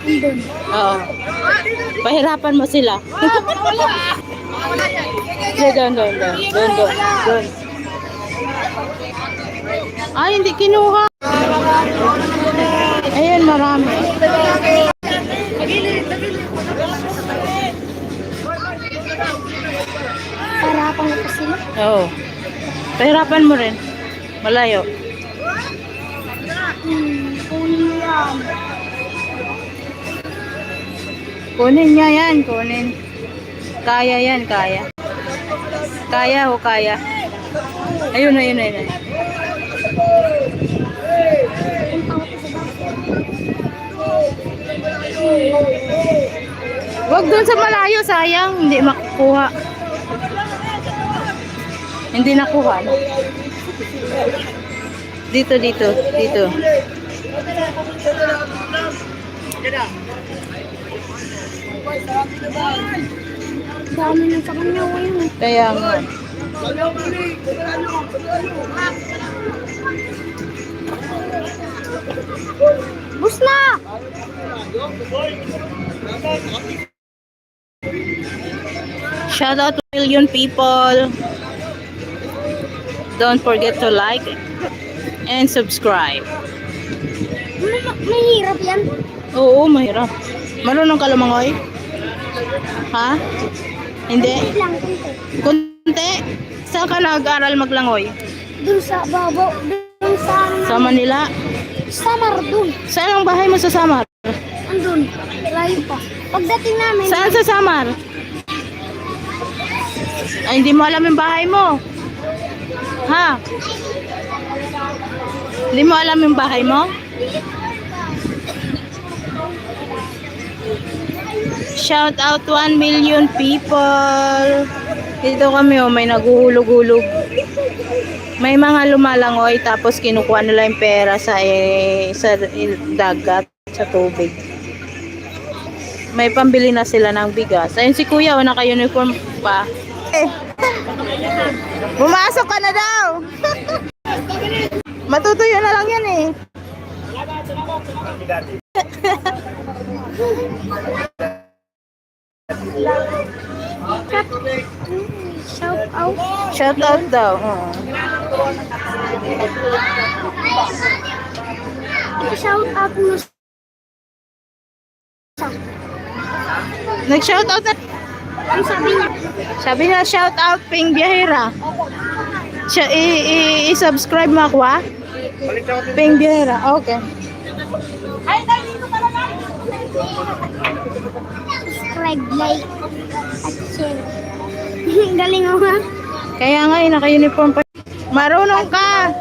Andun. Oo. Pahirapan mo sila. Doon, doon, doon. Doon, doon. Doon. Ay, hindi kinuha. Ayan, marami. Harapan ko pa sila. Oo. Pahirapan mo rin. Malayo. Kunin yan. Kunin niya yan, kunin. Kaya yan, kaya. Kaya o kaya. Ayun, ayun, ayun. Wag doon sa malayo, sayang. Hindi makukuha. Hindi nakuha. No? Dito, dito, dito. Dami na sa kanya ngayon. Kaya nga. Bus na! Shout out to million people. Don't forget to like and subscribe. Mahirap yan. Oo, mahirap. Marunong ka lumangoy? Ha? Hindi? Lang, kunti. Kunti? Saan ka nag-aral maglangoy? Dun sa babo. Dun sa... Sa Manila? Samar dun. Saan ang bahay mo sa Samar? Andun. Layo pa. Pagdating namin... Saan sa Samar? Ay, hindi mo alam yung bahay mo. Ha? Hindi mo alam yung bahay mo? Shout out 1 million people. Dito kami, oh, may naguhulog-hulog. May mga lumalangoy tapos kinukuha nila yung pera sa dagat, sa tubig. May pambili na sila ng bigas. Ayun si Kuya, oh, naka-uniform pa. Pumasok ka na daw. Matutuyo na lang yan eh. Shout out. Shout out daw. Shout out mo sa... Nag-shout out na. Ang sabi niya. Sabi niya shout out Ping Biyahera. I-subscribe mo ako ha? Ping Biyahera. Okay. Subscribe, like, at share. Galing mo ha? Kaya nga, naka-uniform pa. Marunong ka.